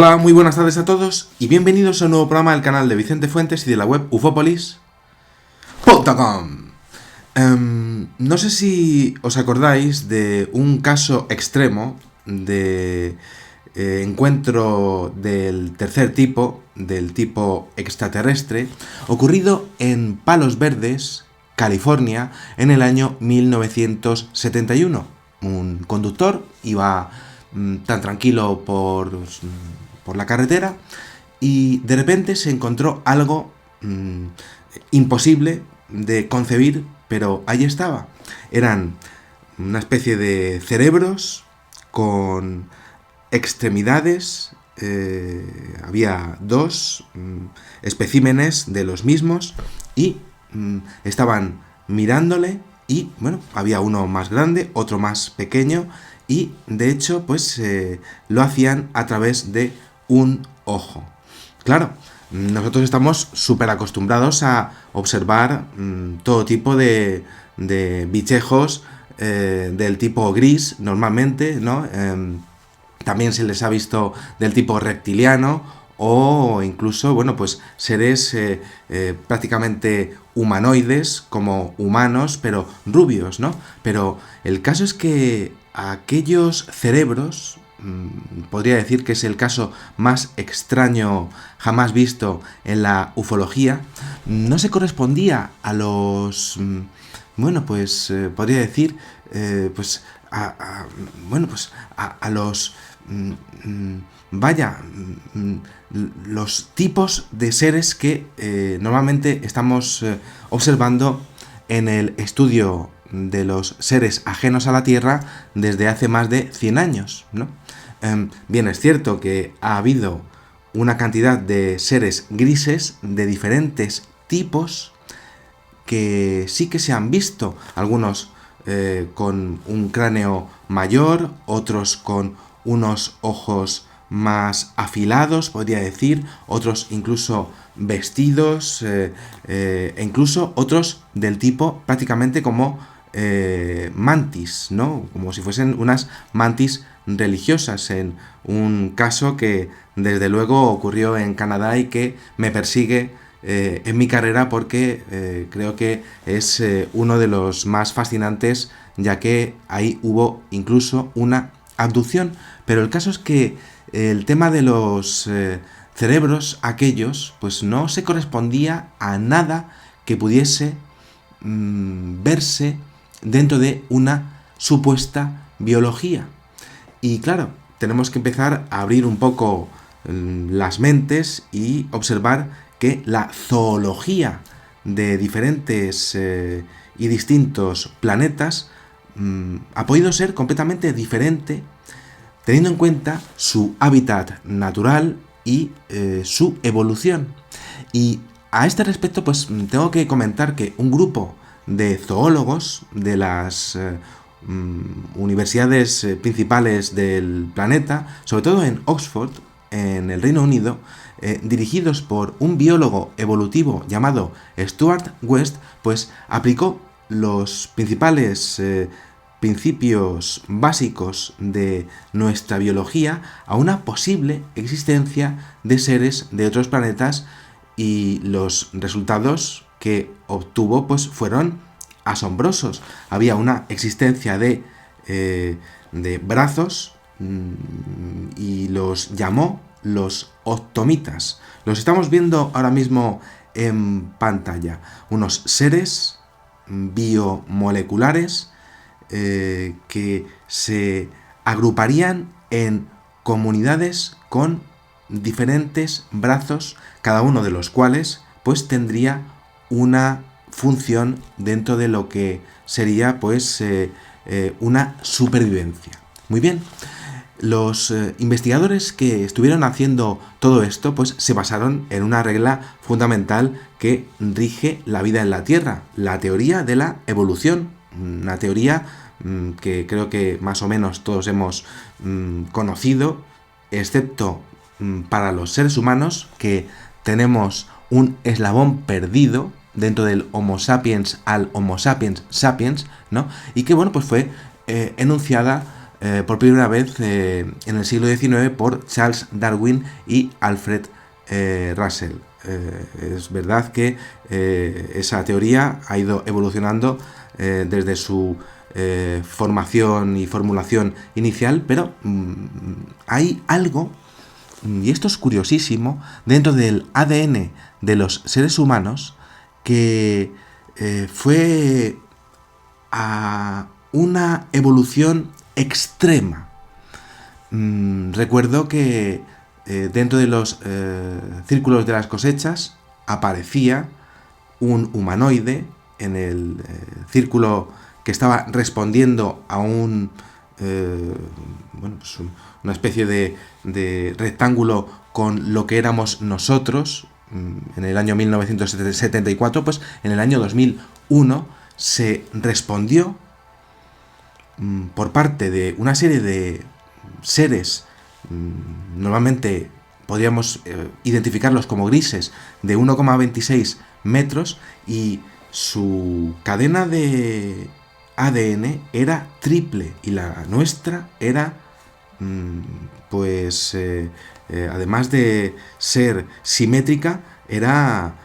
Hola, muy buenas tardes a todos y bienvenidos a un nuevo programa del canal de Vicente Fuentes y de la web ufopolis.com. No sé si os acordáis de un caso extremo de encuentro del tercer tipo, del tipo extraterrestre, ocurrido en Palos Verdes, California, en el año 1971. Un conductor iba tan tranquilo por la carretera y de repente se encontró algo imposible de concebir, pero ahí estaba. Eran una especie de cerebros con extremidades, había dos especímenes de los mismos y estaban mirándole y, bueno, había uno más grande, otro más pequeño y, de hecho, pues lo hacían a través de un ojo. Claro, nosotros estamos súper acostumbrados a observar todo tipo de bichejos del tipo gris, normalmente, ¿no? También se les ha visto del tipo reptiliano o incluso, bueno, pues seres prácticamente humanoides, como humanos, pero rubios, ¿no? Pero el caso es que aquellos cerebros, podría decir que es el caso más extraño jamás visto en la ufología, no se correspondía a los, bueno, pues podría decir, pues a los los tipos de seres que normalmente estamos observando en el estudio de los seres ajenos a la Tierra desde hace más de 100 años, ¿no? Bien, es cierto que ha habido una cantidad de seres grises de diferentes tipos que sí que se han visto, algunos con un cráneo mayor, otros con unos ojos más afilados, podría decir, otros incluso vestidos, e incluso otros del tipo prácticamente como mantis, ¿no? Como si fuesen unas mantis religiosas, en un caso que desde luego ocurrió en Canadá y que me persigue en mi carrera porque creo que es uno de los más fascinantes, ya que ahí hubo incluso una abducción. Pero el caso es que el tema de los cerebros aquellos pues no se correspondía a nada que pudiese verse dentro de una supuesta biología. Y claro, tenemos que empezar a abrir un poco las mentes y observar que la zoología de diferentes y distintos planetas ha podido ser completamente diferente teniendo en cuenta su hábitat natural y su evolución. Y a este respecto, pues tengo que comentar que un grupo de zoólogos de las universidades principales del planeta, sobre todo en Oxford, en el Reino Unido, dirigidos por un biólogo evolutivo llamado Stuart West, pues aplicó los principales principios básicos de nuestra biología a una posible existencia de seres de otros planetas, y los resultados que obtuvo pues fueron asombrosos. Había una existencia de brazos y los llamó los octomitas. Los estamos viendo ahora mismo en pantalla. Unos seres biomoleculares que se agruparían en comunidades con diferentes brazos, cada uno de los cuales pues tendría una función dentro de lo que sería pues una supervivencia. Muy bien, los investigadores que estuvieron haciendo todo esto pues se basaron en una regla fundamental que rige la vida en la Tierra, la teoría de la evolución, una teoría que creo que más o menos todos hemos conocido, excepto para los seres humanos, que tenemos un eslabón perdido dentro del Homo sapiens al Homo sapiens sapiens, ¿no? Y que, bueno, pues fue enunciada por primera vez en el siglo XIX por Charles Darwin y Alfred Russell. Es verdad que esa teoría ha ido evolucionando desde su formación y formulación inicial, pero hay algo, y esto es curiosísimo, dentro del ADN de los seres humanos que fue a una evolución extrema. Recuerdo que dentro de los círculos de las cosechas aparecía un humanoide en el círculo que estaba respondiendo a un una especie de rectángulo con lo que éramos nosotros en el año 1974. Pues en el año 2001 se respondió por parte de una serie de seres, normalmente podríamos identificarlos como grises, de 1,26 metros, y su cadena de ADN era triple y la nuestra era, además de ser simétrica, era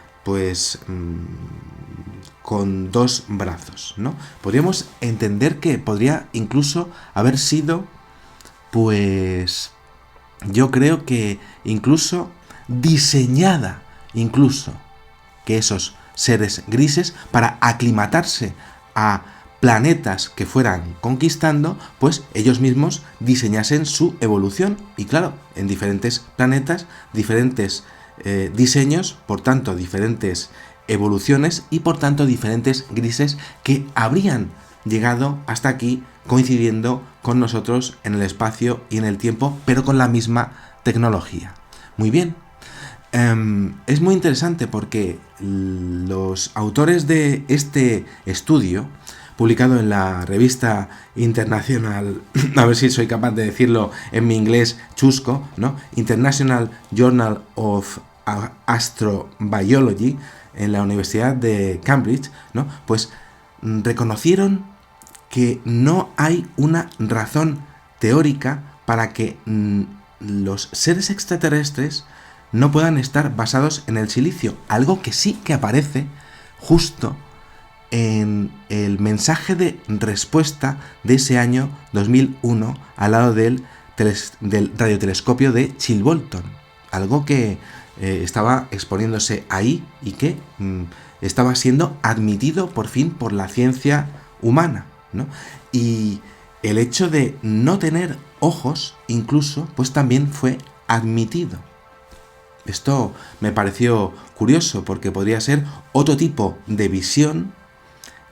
con dos brazos, ¿no? Podríamos entender que podría incluso haber sido, yo creo que incluso diseñada, que esos seres grises, para aclimatarse a planetas que fueran conquistando, pues ellos mismos diseñasen su evolución. Y claro, en diferentes planetas, diferentes diseños, por tanto diferentes evoluciones y por tanto diferentes grises que habrían llegado hasta aquí coincidiendo con nosotros en el espacio y en el tiempo, pero con la misma tecnología. Muy bien. Es muy interesante porque los autores de este estudio, publicado en la revista internacional, a ver si soy capaz de decirlo en mi inglés chusco, ¿no? International Journal of Astrobiology, en la Universidad de Cambridge, ¿no? Pues reconocieron que no hay una razón teórica para que los seres extraterrestres no puedan estar basados en el silicio, algo que sí que aparece justo en el mensaje de respuesta de ese año 2001 al lado del radiotelescopio de Chilbolton, algo que estaba exponiéndose ahí y que estaba siendo admitido por fin por la ciencia humana, ¿no? Y el hecho de no tener ojos incluso, pues también fue admitido. Esto me pareció curioso porque podría ser otro tipo de visión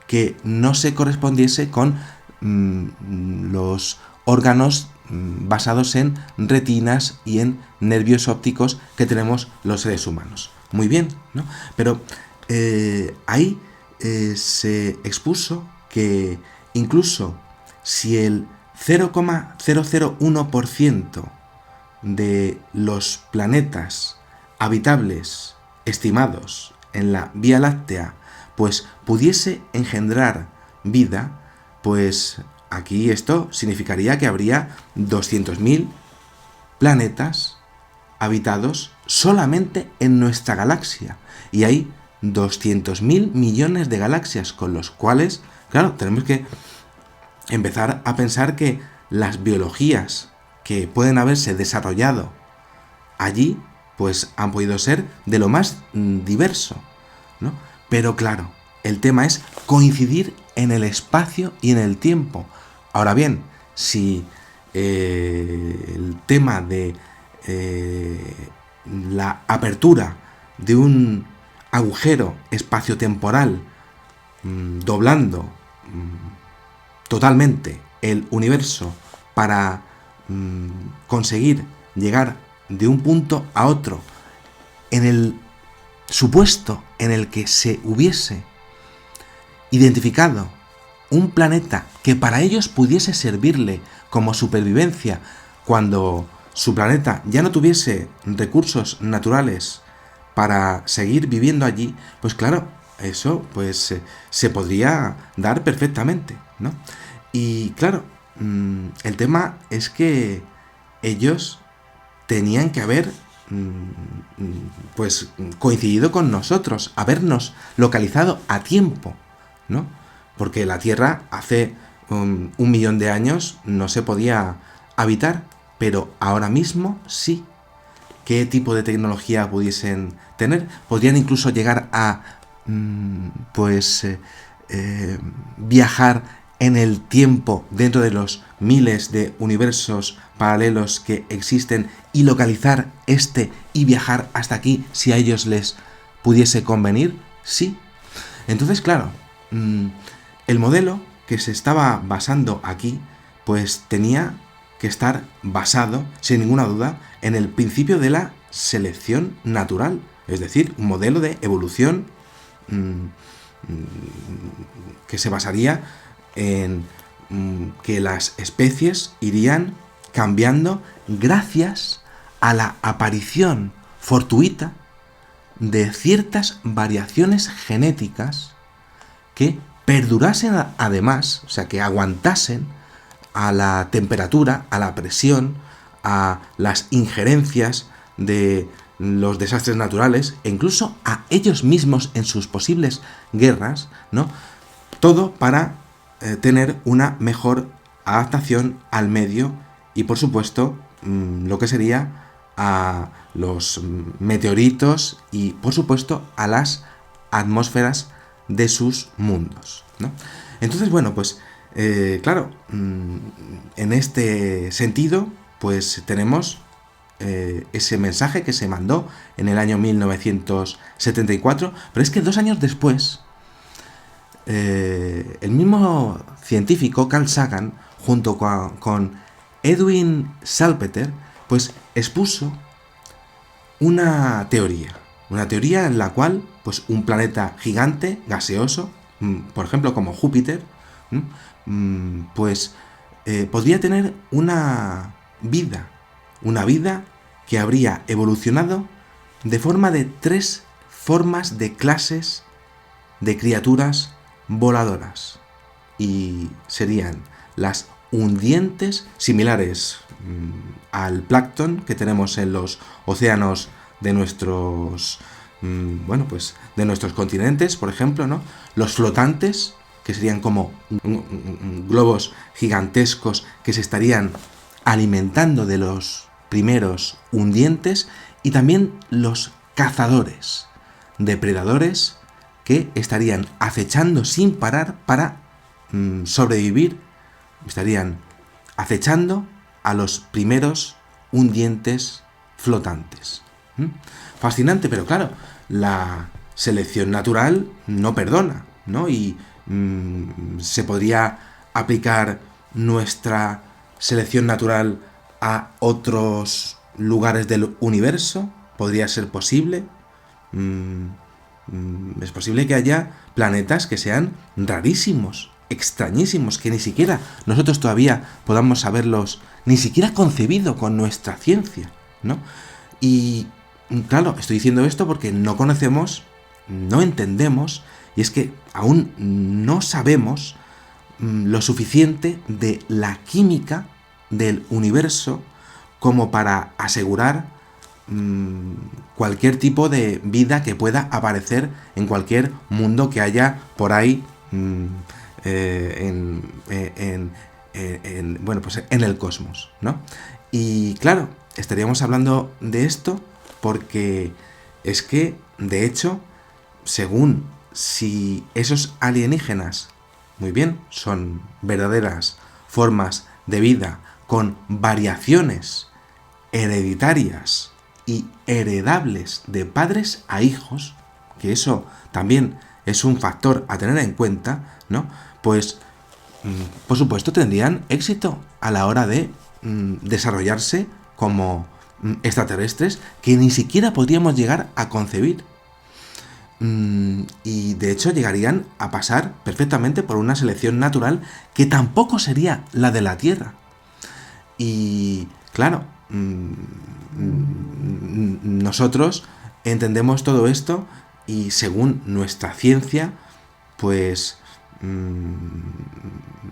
que no se correspondiese con los órganos basados en retinas y en nervios ópticos que tenemos los seres humanos. Muy bien, ¿no? Pero ahí se expuso que incluso si el 0,001% de los planetas habitables estimados en la Vía Láctea pues pudiese engendrar vida, pues aquí esto significaría que habría 200.000 planetas habitados solamente en nuestra galaxia. Y hay 200.000 millones de galaxias, con los cuales, claro, tenemos que empezar a pensar que las biologías que pueden haberse desarrollado allí, pues han podido ser de lo más diverso, ¿no? Pero claro, el tema es coincidir en el espacio y en el tiempo. Ahora bien, si el tema de la apertura de un agujero espaciotemporal doblando totalmente el universo para conseguir llegar de un punto a otro, en el supuesto en el que se hubiese identificado un planeta que para ellos pudiese servirle como supervivencia cuando su planeta ya no tuviese recursos naturales para seguir viviendo allí, pues claro, eso pues se podría dar perfectamente, ¿no? Y claro, el tema es que ellos tenían que haber pues coincidido con nosotros, habernos localizado a tiempo, ¿no? Porque la Tierra hace 1 millón de años no se podía habitar, pero ahora mismo sí. ¿Qué tipo de tecnología pudiesen tener? Podrían incluso llegar a viajar en el tiempo dentro de los miles de universos paralelos que existen y localizar este y viajar hasta aquí si a ellos les pudiese convenir. Sí. Entonces, claro, el modelo que se estaba basando aquí pues tenía que estar basado, sin ninguna duda, en el principio de la selección natural, es decir, un modelo de evolución que se basaría en que las especies irían cambiando gracias a la aparición fortuita de ciertas variaciones genéticas que perdurasen además, o sea, que aguantasen a la temperatura, a la presión, a las injerencias de los desastres naturales e incluso a ellos mismos en sus posibles guerras, ¿no? Todo para tener una mejor adaptación al medio y, por supuesto, lo que sería a los meteoritos y, por supuesto, a las atmósferas de sus mundos, ¿no? Entonces, bueno, pues claro, en este sentido, pues tenemos ese mensaje que se mandó en el año 1974, pero es que 2 años después, el mismo científico Carl Sagan, junto con Edwin Salpeter, pues expuso una teoría en la cual pues un planeta gigante, gaseoso, por ejemplo como Júpiter, pues podría tener una vida que habría evolucionado de forma de 3 formas de clases de criaturas voladoras, y serían las hundientes, similares al plancton que tenemos en los océanos de nuestros de nuestros continentes, por ejemplo, ¿no? Los flotantes, que serían como globos gigantescos que se estarían alimentando de los primeros hundientes, y también los cazadores, depredadores que estarían acechando sin parar para sobrevivir, estarían acechando a los primeros hundientes flotantes. Fascinante, pero claro, la selección natural no perdona, ¿no? Y se podría aplicar nuestra selección natural a otros lugares del universo. ¿Podría ser posible? Es posible que haya planetas que sean rarísimos, extrañísimos, que ni siquiera nosotros todavía podamos haberlos ni siquiera concebido con nuestra ciencia, ¿no? Y claro, estoy diciendo esto porque no conocemos, no entendemos, y es que aún no sabemos lo suficiente de la química del universo como para asegurar cualquier tipo de vida que pueda aparecer en cualquier mundo que haya por ahí en el cosmos, ¿no? Y claro, estaríamos hablando de esto porque es que, de hecho, según si esos alienígenas, muy bien, son verdaderas formas de vida con variaciones hereditarias y heredables de padres a hijos, que eso también es un factor a tener en cuenta, ¿no? Pues, por supuesto, tendrían éxito a la hora de desarrollarse como extraterrestres que ni siquiera podríamos llegar a concebir. Y de hecho llegarían a pasar perfectamente por una selección natural que tampoco sería la de la Tierra. Y claro, nosotros entendemos todo esto y según nuestra ciencia, pues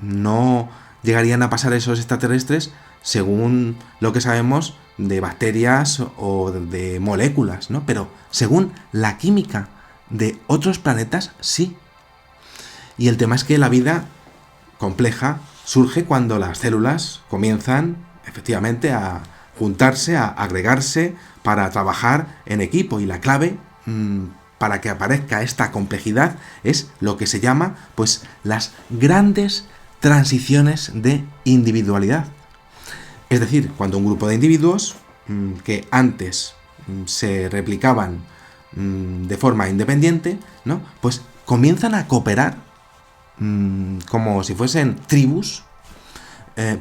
no llegarían a pasar esos extraterrestres según lo que sabemos de bacterias o de moléculas, ¿no? Pero según la química de otros planetas, sí. Y el tema es que la vida compleja surge cuando las células comienzan efectivamente a juntarse, a agregarse para trabajar en equipo. Y la clave para que aparezca esta complejidad es lo que se llama pues las grandes transiciones de individualidad. Es decir, cuando un grupo de individuos que antes se replicaban de forma independiente, ¿no? Pues comienzan a cooperar como si fuesen tribus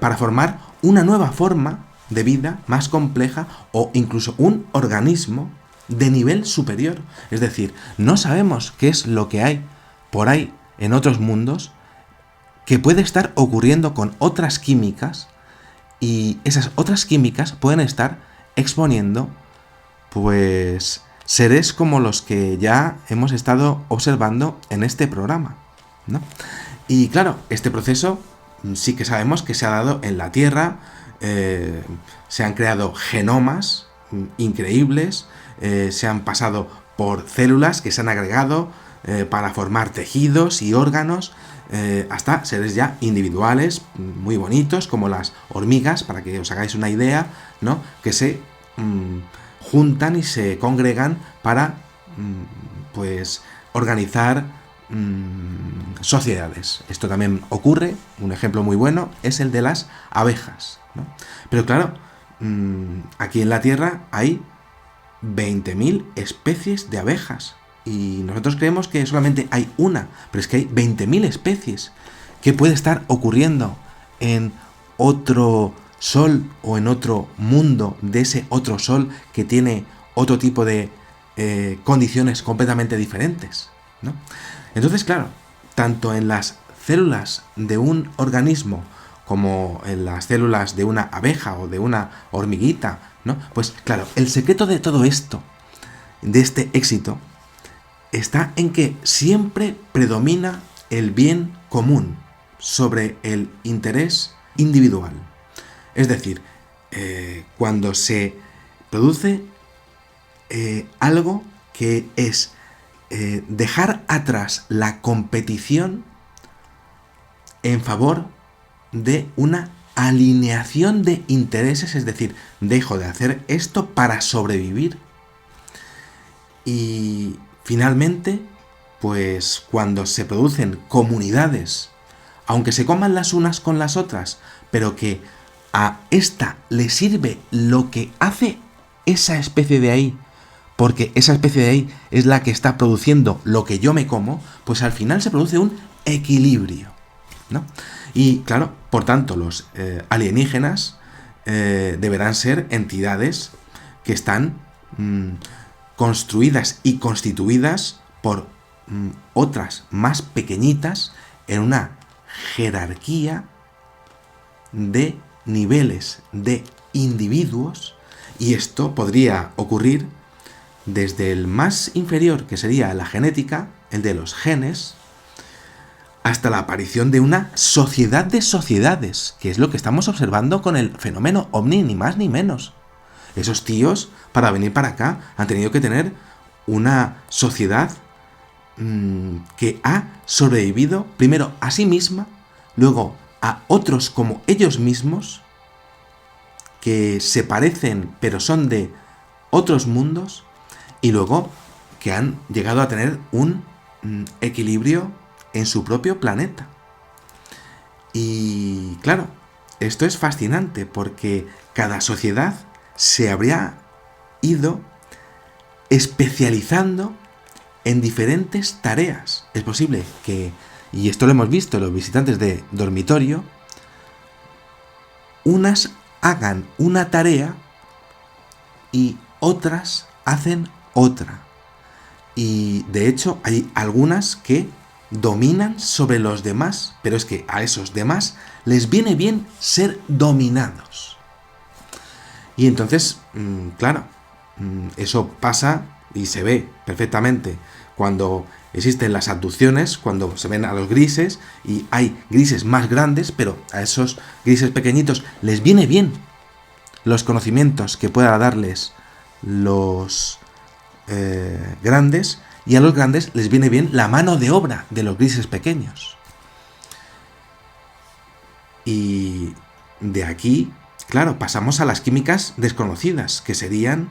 para formar una nueva forma de vida más compleja o incluso un organismo de nivel superior. Es decir, no sabemos qué es lo que hay por ahí en otros mundos que puede estar ocurriendo con otras químicas, y esas otras químicas pueden estar exponiendo pues seres como los que ya hemos estado observando en este programa, ¿no? Y claro, este proceso sí que sabemos que se ha dado en la Tierra. Se han creado genomas increíbles, se han pasado por células que se han agregado para formar tejidos y órganos, hasta seres ya individuales muy bonitos como las hormigas, para que os hagáis una idea, ¿no? Que se juntan y se congregan para pues organizar sociedades. Esto también ocurre, un ejemplo muy bueno es el de las abejas, ¿no? Pero claro, aquí en la Tierra hay 20.000 especies de abejas y nosotros creemos que solamente hay una, pero es que hay 20.000 especies. ¿Qué puede estar ocurriendo en otro sol o en otro mundo de ese otro sol que tiene otro tipo de condiciones completamente diferentes, ¿no? Entonces, claro, tanto en las células de un organismo como en las células de una abeja o de una hormiguita, ¿no? Pues claro, el secreto de todo esto, de este éxito, está en que siempre predomina el bien común sobre el interés individual. Es decir, cuando se produce algo que es dejar atrás la competición en favor de una alineación de intereses, es decir, dejo de hacer esto para sobrevivir. Y finalmente, pues cuando se producen comunidades, aunque se coman las unas con las otras, pero que a esta le sirve lo que hace esa especie de ahí, porque esa especie de ahí es la que está produciendo lo que yo me como, pues al final se produce un equilibrio, ¿no? Y claro, por tanto, los alienígenas deberán ser entidades que están construidas y constituidas por otras más pequeñitas en una jerarquía de niveles de individuos, y esto podría ocurrir desde el más inferior, que sería la genética, el de los genes, hasta la aparición de una sociedad de sociedades, que es lo que estamos observando con el fenómeno OVNI, ni más ni menos. Esos tíos, para venir para acá, han tenido que tener una sociedad que ha sobrevivido primero a sí misma, luego a otros como ellos mismos, que se parecen pero son de otros mundos, y luego que han llegado a tener un equilibrio en su propio planeta. Y claro, esto es fascinante porque cada sociedad se habría ido especializando en diferentes tareas. Es posible que, y esto lo hemos visto los visitantes de dormitorio, unas hagan una tarea y otras hacen otra. Y de hecho hay algunas que dominan sobre los demás, pero es que a esos demás les viene bien ser dominados. Y entonces, claro, eso pasa y se ve perfectamente cuando Existen las abducciones, cuando se ven a los grises, y hay grises más grandes, pero a esos grises pequeñitos les viene bien los conocimientos que pueda darles los grandes, y a los grandes les viene bien la mano de obra de los grises pequeños. Y de aquí, claro, pasamos a las químicas desconocidas, que serían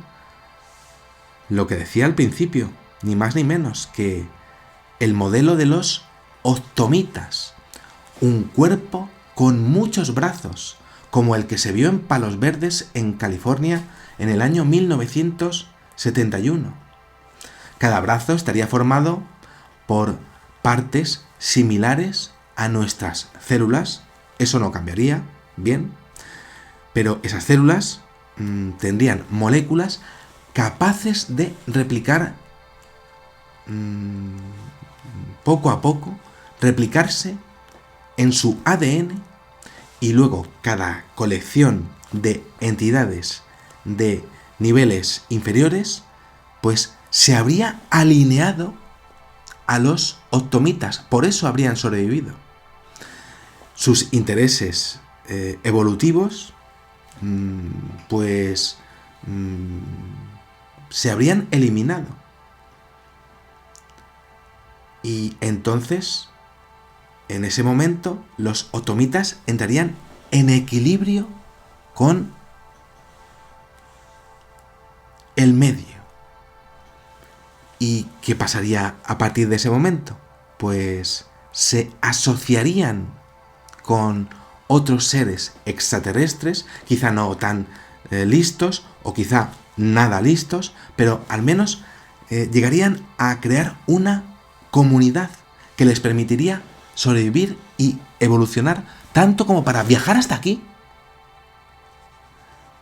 lo que decía al principio, ni más ni menos que el modelo de los octomitas, un cuerpo con muchos brazos, como el que se vio en Palos Verdes, en California, en el año 1971. Cada brazo estaría formado por partes similares a nuestras células. Eso no cambiaría, bien, pero esas células tendrían moléculas capaces de replicar poco a poco, replicarse en su ADN, y luego cada colección de entidades de niveles inferiores pues se habría alineado a los octomitas, por eso habrían sobrevivido. Sus intereses evolutivos pues se habrían eliminado. Y entonces, en ese momento, los octomitas entrarían en equilibrio con el medio. ¿Y qué pasaría a partir de ese momento? Pues se asociarían con otros seres extraterrestres, quizá no tan listos, o quizá nada listos, pero al menos llegarían a crear una comunidad que les permitiría sobrevivir y evolucionar tanto como para viajar hasta aquí.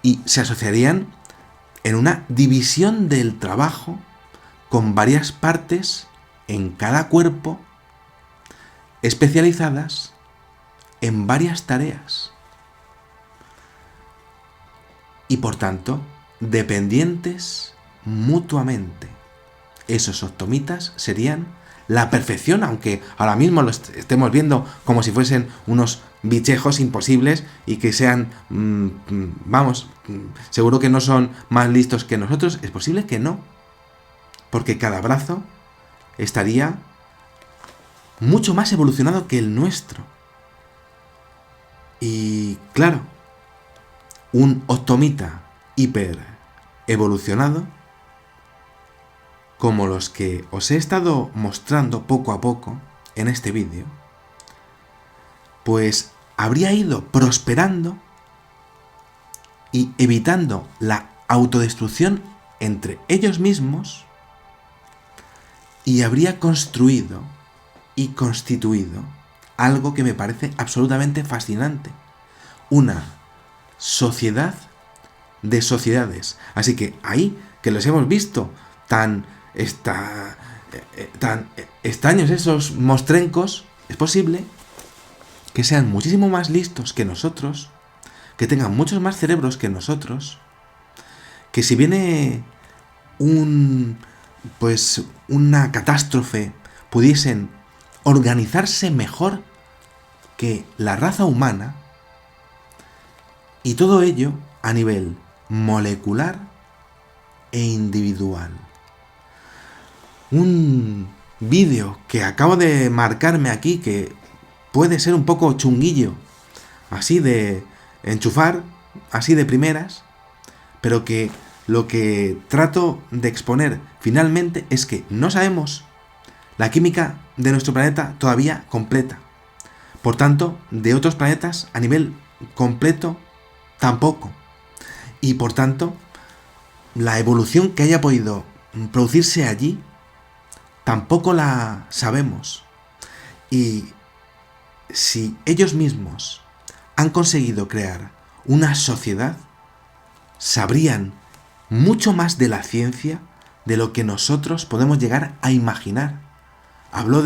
Y se asociarían en una división del trabajo con varias partes en cada cuerpo especializadas en varias tareas. Y por tanto, dependientes mutuamente. Esos octomitas serían la perfección, aunque ahora mismo lo estemos viendo como si fuesen unos bichejos imposibles y que sean, seguro que no son más listos que nosotros. Es posible que no, porque cada brazo estaría mucho más evolucionado que el nuestro. Y claro, un octomita hiper evolucionado, como los que os he estado mostrando poco a poco en este vídeo, pues habría ido prosperando y evitando la autodestrucción entre ellos mismos, y habría construido y constituido algo que me parece absolutamente fascinante: una sociedad de sociedades. Así que ahí, que los hemos visto tan extraños esos mostrencos, es posible que sean muchísimo más listos que nosotros, que tengan muchos más cerebros que nosotros, que si viene una catástrofe, pudiesen organizarse mejor que la raza humana, y todo ello a nivel molecular e individual. Un vídeo que acabo de marcarme aquí, que puede ser un poco chunguillo, así de enchufar, así de primeras, pero que lo que trato de exponer finalmente es que no sabemos la química de nuestro planeta todavía completa. Por tanto, de otros planetas a nivel completo tampoco. Y por tanto, la evolución que haya podido producirse allí tampoco la sabemos. Y si ellos mismos han conseguido crear una sociedad, sabrían mucho más de la ciencia de lo que nosotros podemos llegar a imaginar. Hablo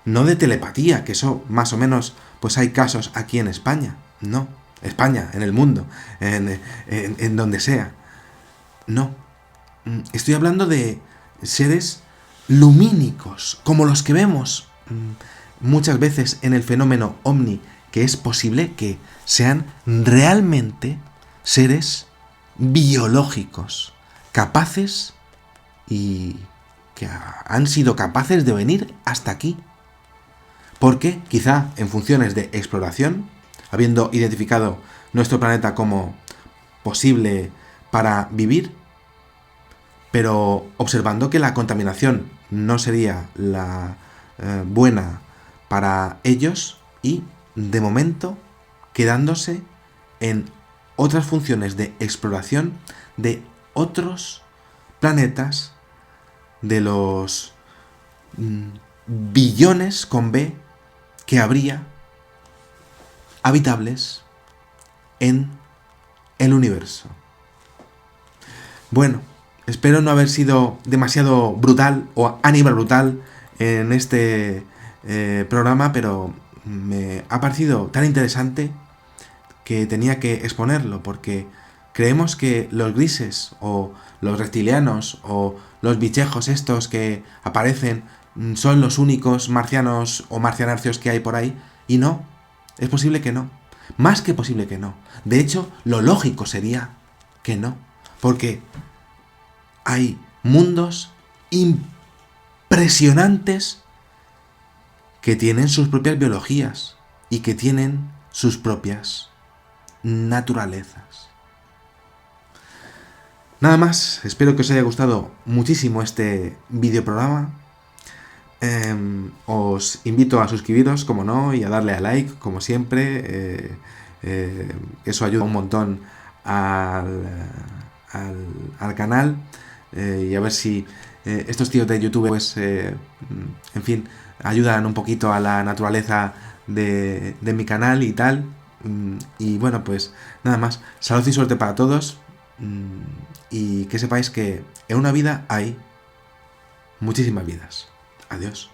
no de telepatía, que eso más o menos pues hay casos aquí en España. No, España, en el mundo, en donde sea. No, estoy hablando de seres lumínicos, como los que vemos muchas veces en el fenómeno ovni, que es posible que sean realmente seres biológicos, capaces y que han sido capaces de venir hasta aquí. Porque quizá en funciones de exploración, habiendo identificado nuestro planeta como posible para vivir, pero observando que la contaminación no sería la buena para ellos y, de momento, quedándose en otras funciones de exploración de otros planetas de los billones con B que habría habitables en el universo. Bueno, espero no haber sido demasiado brutal o Aníbal brutal en este programa, pero me ha parecido tan interesante que tenía que exponerlo, porque creemos que los grises o los reptilianos o los bichejos estos que aparecen son los únicos marcianos o marcianarcios que hay por ahí, y no, es posible que no, más que posible que no. De hecho, lo lógico sería que no, porque hay mundos impresionantes que tienen sus propias biologías y que tienen sus propias naturalezas. Nada más, espero que os haya gustado muchísimo este videoprograma. Os invito a suscribiros, como no, y a darle a like, como siempre. Eso ayuda un montón al canal. Y a ver si estos tíos de YouTube, pues, en fin, ayudan un poquito a la naturaleza de mi canal y tal. Y bueno, pues nada más. Salud y suerte para todos. Y que sepáis que en una vida hay muchísimas vidas. Adiós.